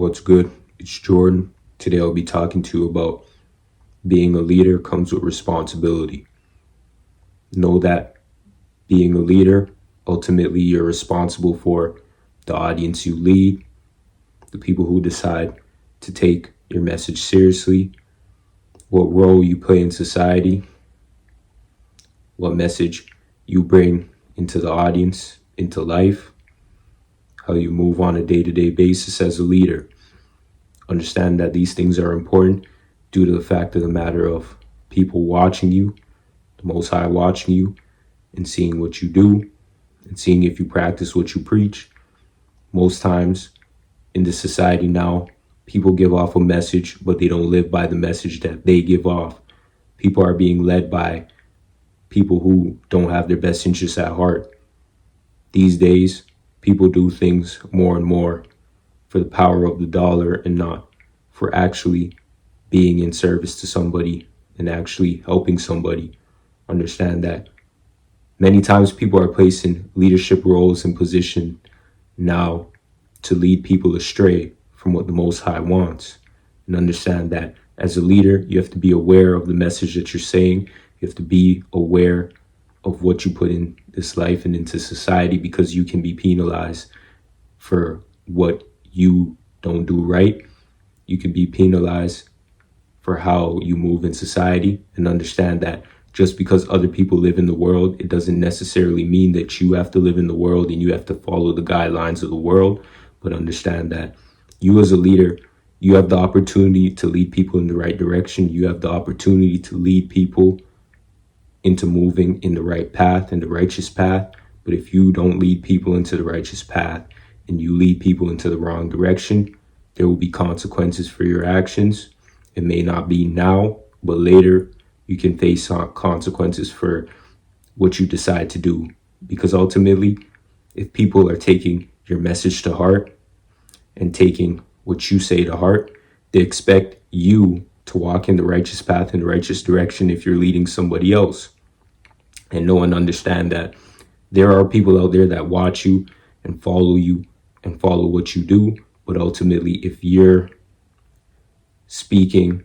What's good? It's Jordan. Today I'll be talking to you about being a leader comes with responsibility. Know that being a leader, ultimately you're responsible for the audience you lead, the people who decide to take your message seriously, what role you play in society, what message you bring into the audience, into life, how you move on a day-to-day basis as a leader. Understand that these things are important due to the fact of the matter of people watching you, the Most High watching you, and seeing what you do, and seeing if you practice what you preach. Most times in this society now, people give off a message, but they don't live by the message that they give off. People are being led by people who don't have their best interests at heart. These days, people do things more and more for the power of the dollar and not for actually being in service to somebody and actually helping somebody. Understand that many times people are placed in leadership roles and position now to lead people astray from what the Most High wants. And understand that as a leader, you have to be aware of the message that you're saying. You have to be aware of what you put in this life and into society, because you can be penalized for what you don't do right. You can be penalized for how you move in society, and understand that just because other people live in the world, it doesn't necessarily mean that you have to live in the world and you have to follow the guidelines of the world. But understand that you as a leader, you have the opportunity to lead people in the right direction. You have the opportunity to lead people into moving in the right path, in the righteous path. But if you don't lead people into the righteous path and you lead people into the wrong direction, there will be consequences for your actions. It may not be now, but later you can face consequences for what you decide to do. Because ultimately, if people are taking your message to heart and taking what you say to heart, they expect you to walk in the righteous path, in the righteous direction if you're leading somebody else. And know and understand that there are people out there that watch you and follow what you do. But ultimately, if you're speaking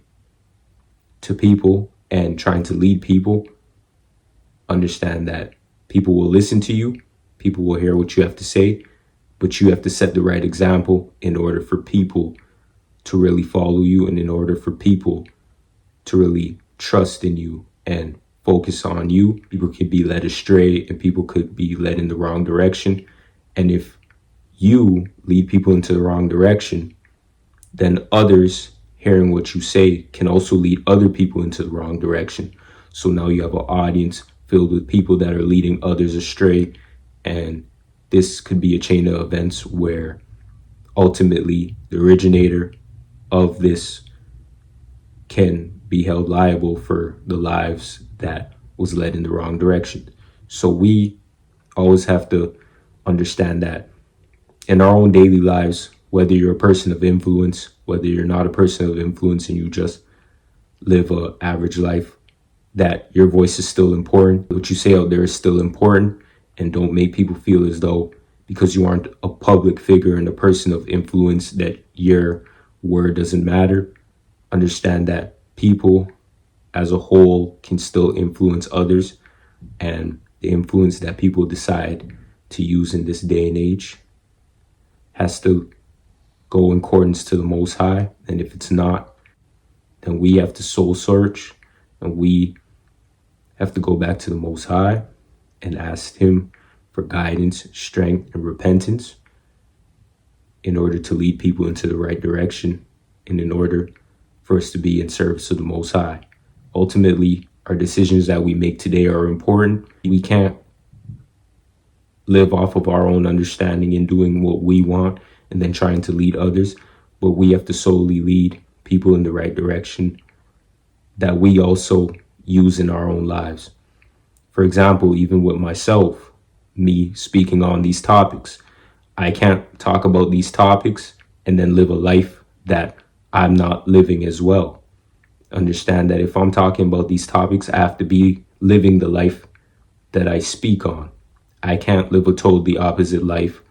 to people and trying to lead people, understand that people will listen to you, people will hear what you have to say, but you have to set the right example in order for people to really follow you, and in order for people to really trust in you and focus on you. People could be led astray and people could be led in the wrong direction. And if you lead people into the wrong direction, then others hearing what you say can also lead other people into the wrong direction. So now you have an audience filled with people that are leading others astray. And this could be a chain of events where ultimately the originator of this can be held liable for the lives that was led in the wrong direction. So we always have to understand that in our own daily lives, whether you're a person of influence, whether you're not a person of influence and you just live an average life, that your voice is still important. What you say out there is still important, and don't make people feel as though because you aren't a public figure and a person of influence that your word doesn't matter. Understand that people as a whole can still influence others, and the influence that people decide to use in this day and age has to go in accordance to the Most High. And if it's not, then we have to soul search, and we have to go back to the Most High and ask Him for guidance, strength, and repentance in order to lead people into the right direction, and in order for us to be in service of the Most High. Ultimately, our decisions that we make today are important. We can't live off of our own understanding and doing what we want and then trying to lead others, but we have to solely lead people in the right direction that we also use in our own lives. For example, even with myself, me speaking on these topics, I can't talk about these topics and then live a life that I'm not living as well. Understand that if I'm talking about these topics, I have to be living the life that I speak on. I can't live a totally opposite life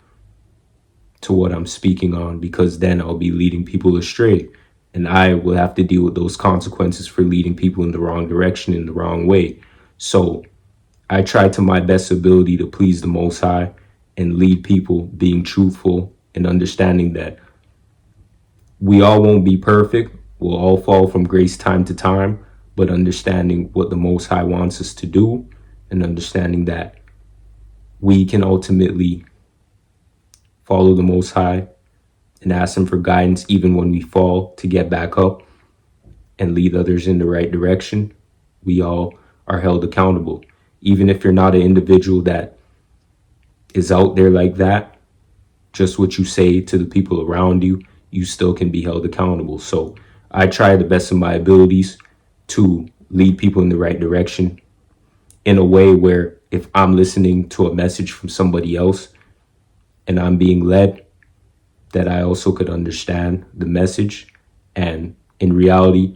to what I'm speaking on, because then I'll be leading people astray. And I will have to deal with those consequences for leading people in the wrong direction, in the wrong way. So I try to my best ability to please the Most High and lead people being truthful and understanding that we all won't be perfect. We'll all fall from grace time to time, but understanding what the Most High wants us to do and understanding that we can ultimately follow the Most High and ask Him for guidance even when we fall, to get back up and lead others in the right direction. We all are held accountable. Even if you're not an individual that is out there like that, just what you say to the people around you, you still can be held accountable. So I try the best of my abilities to lead people in the right direction in a way where if I'm listening to a message from somebody else and I'm being led, that I also could understand the message. And in reality,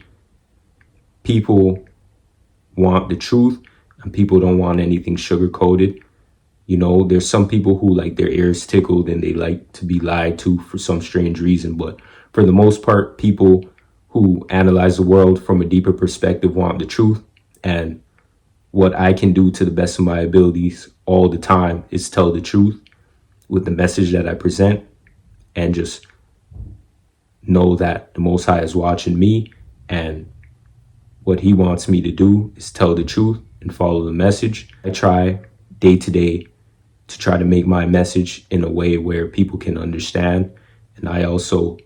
people want the truth and people don't want anything sugar coated. You know, there's some people who like their ears tickled and they like to be lied to for some strange reason. But for the most part, people who analyze the world from a deeper perspective want the truth. And what I can do to the best of my abilities all the time is tell the truth with the message that I present, and just know that the Most High is watching me, and what He wants me to do is tell the truth and follow the message. I try day to day to try to make my message in a way where people can understand, and I also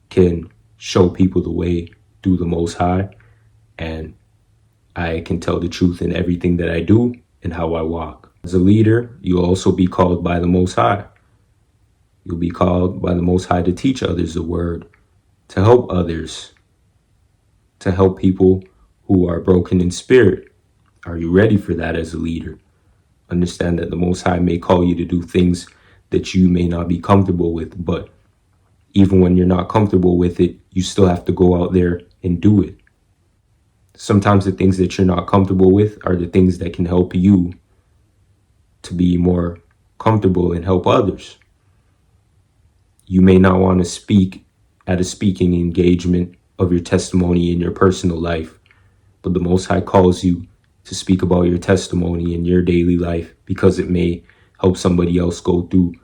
can show people the way through the Most High, and I can tell the truth in everything that I do and how I walk. As a leader, you'll also be called by the Most High. You'll be called by the Most High to teach others the word, to help others, to help people who are broken in spirit. Are you ready for that as a leader? Understand that the Most High may call you to do things that you may not be comfortable with, but even when you're not comfortable with it, you still have to go out there and do it. Sometimes the things that you're not comfortable with are the things that can help you to be more comfortable and help others. You may not want to speak at a speaking engagement of your testimony in your personal life, but the Most High calls you to speak about your testimony in your daily life because it may help somebody else go through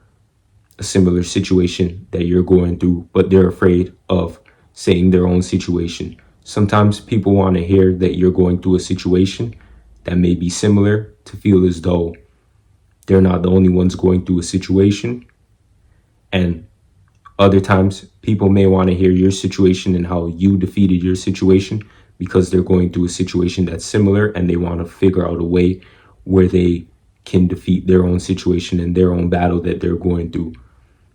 a similar situation that you're going through, but they're afraid of saying their own situation. Sometimes people want to hear that you're going through a situation that may be similar to feel as though they're not the only ones going through a situation. And other times people may want to hear your situation and how you defeated your situation because they're going through a situation that's similar and they want to figure out a way where they can defeat their own situation and their own battle that they're going through.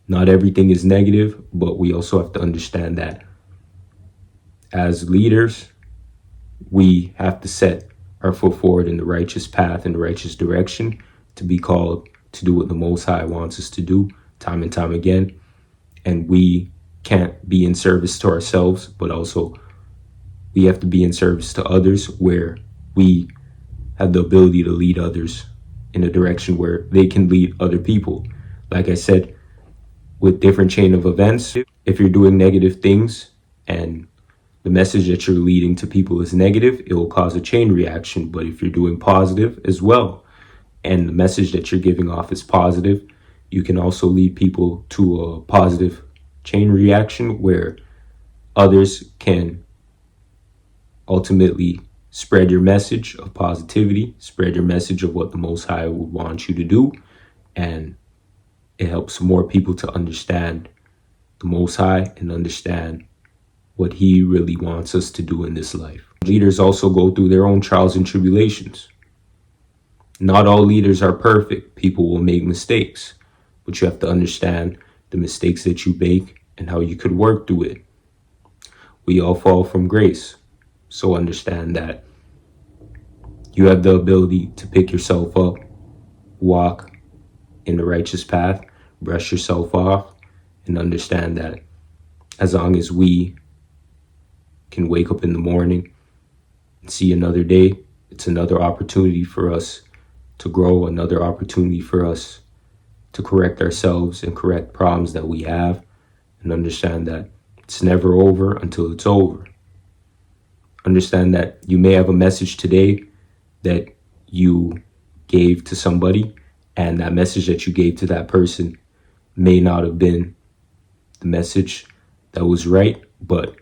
Not everything is negative, but we also have to understand that as leaders, we have to set our foot forward in the righteous path, in the righteous direction, to be called to do what the Most High wants us to do time and time again. And we can't be in service to ourselves, but also we have to be in service to others, where we have the ability to lead others in a direction where they can lead other people. Like I said, with different chain of events, if you're doing negative things and the message that you're leading to people is negative, it will cause a chain reaction. But if you're doing positive as well, and the message that you're giving off is positive, you can also lead people to a positive chain reaction where others can ultimately spread your message of positivity, spread your message of what the Most High would want you to do, and it helps more people to understand the Most High and understand what He really wants us to do in this life. Leaders also go through their own trials and tribulations. Not all leaders are perfect. People will make mistakes, but you have to understand the mistakes that you make and how you could work through it. We all fall from grace, so understand that you have the ability to pick yourself up, walk in the righteous path, brush yourself off, and understand that as long as we can wake up in the morning and see another day, it's another opportunity for us to grow, another opportunity for us to correct ourselves and correct problems that we have, and understand that it's never over until it's over. Understand that you may have a message today that you gave to somebody, and that message that you gave to that person may not have been the message that was right, but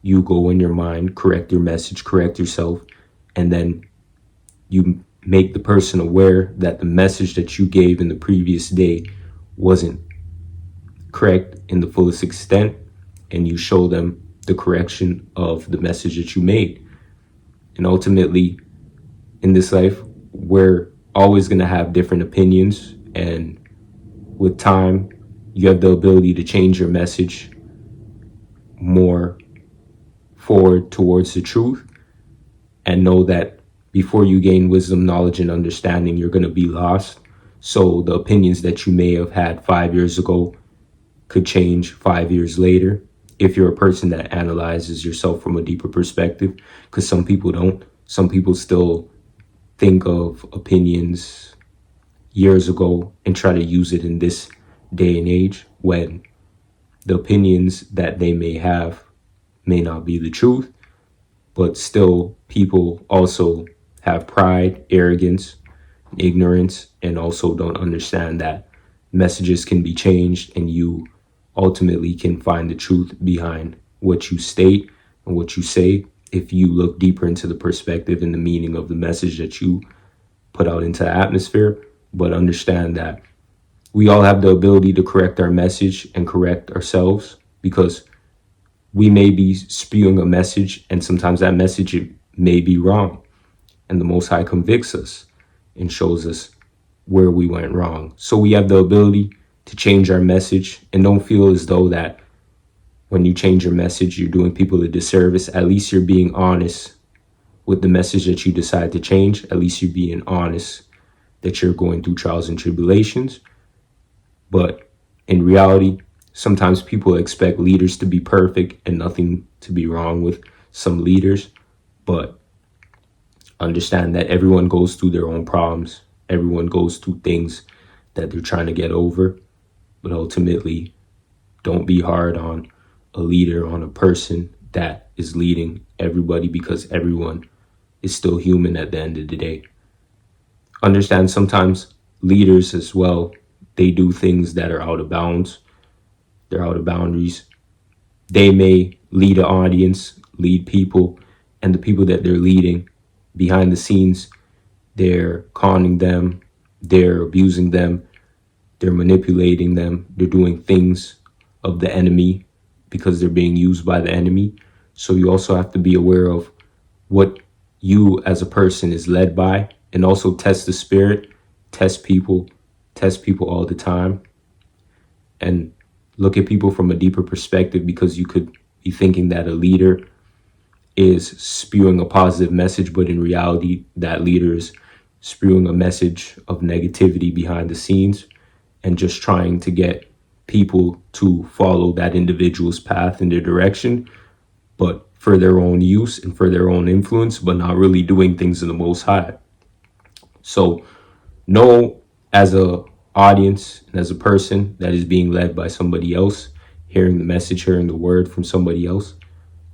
you go in your mind, correct your message, correct yourself, and then you make the person aware that the message that you gave in the previous day wasn't correct in the fullest extent, and you show them the correction of the message that you made. And ultimately, in this life, we're always going to have different opinions, and with time, you have the ability to change your message more forward towards the truth, and know that before you gain wisdom, knowledge, and understanding, you're going to be lost. So the opinions that you may have had 5 years ago could change 5 years later if you're a person that analyzes yourself from a deeper perspective, because some people don't. Some people still think of opinions years ago and try to use it in this day and age, when the opinions that they may have may not be the truth. But still, people also have pride, arrogance, ignorance, and also don't understand that messages can be changed, and you ultimately can find the truth behind what you state and what you say if you look deeper into the perspective and the meaning of the message that you put out into the atmosphere. But understand that we all have the ability to correct our message and correct ourselves, because we may be spewing a message, and sometimes that message may be wrong, and the Most High convicts us and shows us where we went wrong. So we have the ability to change our message, and don't feel as though that when you change your message, you're doing people a disservice. At least you're being honest with the message that you decide to change. At least you're being honest that you're going through trials and tribulations. But in reality, sometimes people expect leaders to be perfect, and nothing to be wrong with some leaders. But understand that everyone goes through their own problems. Everyone goes through things that they're trying to get over. But ultimately, don't be hard on a leader, on a person that is leading everybody, because everyone is still human at the end of the day. Understand sometimes leaders as well, they do things that are out of bounds. They're out of boundaries. They may lead an audience, lead people, and the people that they're leading behind the scenes, they're conning them, they're abusing them, they're manipulating them, they're doing things of the enemy because they're being used by the enemy. So you also have to be aware of what you as a person is led by, and also test the spirit, test people all the time, and look at people from a deeper perspective, because you could be thinking that a leader is spewing a positive message, but in reality, that leader is spewing a message of negativity behind the scenes, and just trying to get people to follow that individual's path in their direction, but for their own use and for their own influence, but not really doing things in the Most High. So know, as a audience and as a person that is being led by somebody else, hearing the message, hearing the word from somebody else,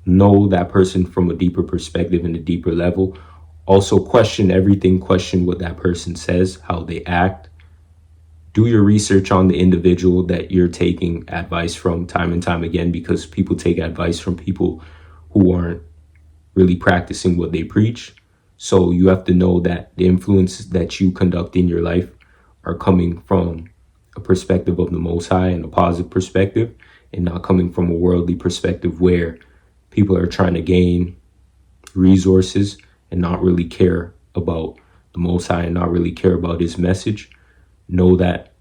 know that person from a deeper perspective and a deeper level. Also question everything, question what that person says, how they act. Do your research on the individual that you're taking advice from time and time again, because people take advice from people who aren't really practicing what they preach. So you have to know that the influences that you conduct in your life are coming from a perspective of the Most High and a positive perspective, and not coming from a worldly perspective where people are trying to gain resources and not really care about the Most High and not really care about His message. Know that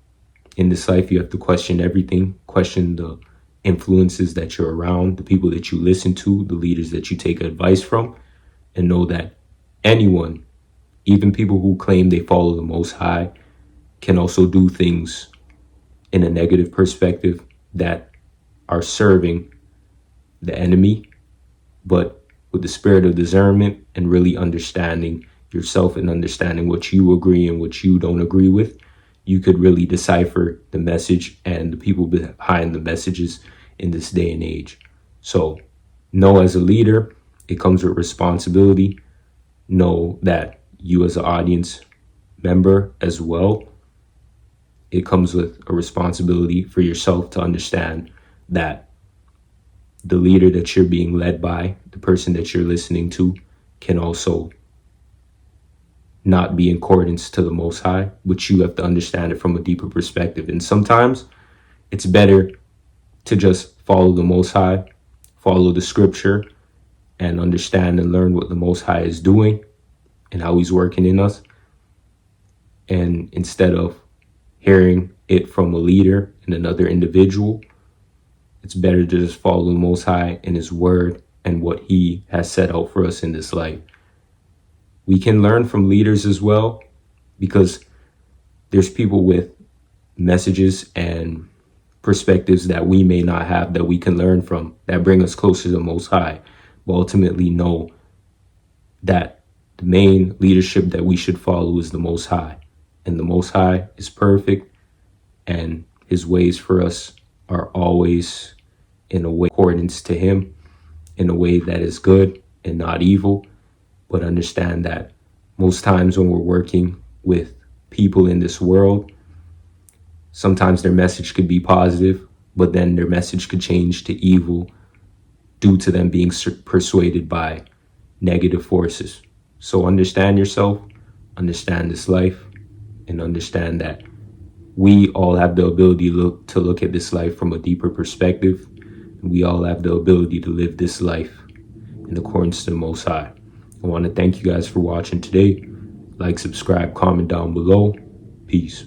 in this life, you have to question everything, question the influences that you're around, the people that you listen to, the leaders that you take advice from, and know that anyone, even people who claim they follow the Most High, can also do things in a negative perspective that are serving the enemy. But with the spirit of discernment and really understanding yourself and understanding what you agree and what you don't agree with, you could really decipher the message and the people behind the messages in this day and age. So know, as a leader, it comes with responsibility. Know that you, as an audience member as well, it comes with a responsibility for yourself to understand that the leader that you're being led by, the person that you're listening to, can also not be in accordance to the Most High, but you have to understand it from a deeper perspective. And sometimes it's better to just follow the Most High, follow the scripture, and understand and learn what the Most High is doing and how he's working in us. And instead of hearing it from a leader and another individual, it's better to just follow the Most High and his word and what he has set out for us in this life. We can learn from leaders as well, because there's people with messages and perspectives that we may not have that we can learn from, that bring us closer to the Most High. But ultimately know that the main leadership that we should follow is the Most High. And the Most High is perfect, and his ways for us are always in a way accordance to him, in a way that is good and not evil. But understand that most times when we're working with people in this world, sometimes their message could be positive, but then their message could change to evil due to them being persuaded by negative forces. So understand yourself, understand this life, and understand that we all have the ability to look at this life from a deeper perspective. And we all have the ability to live this life in accordance to the Most High. I want to thank you guys for watching today. Like, subscribe, comment down below. Peace.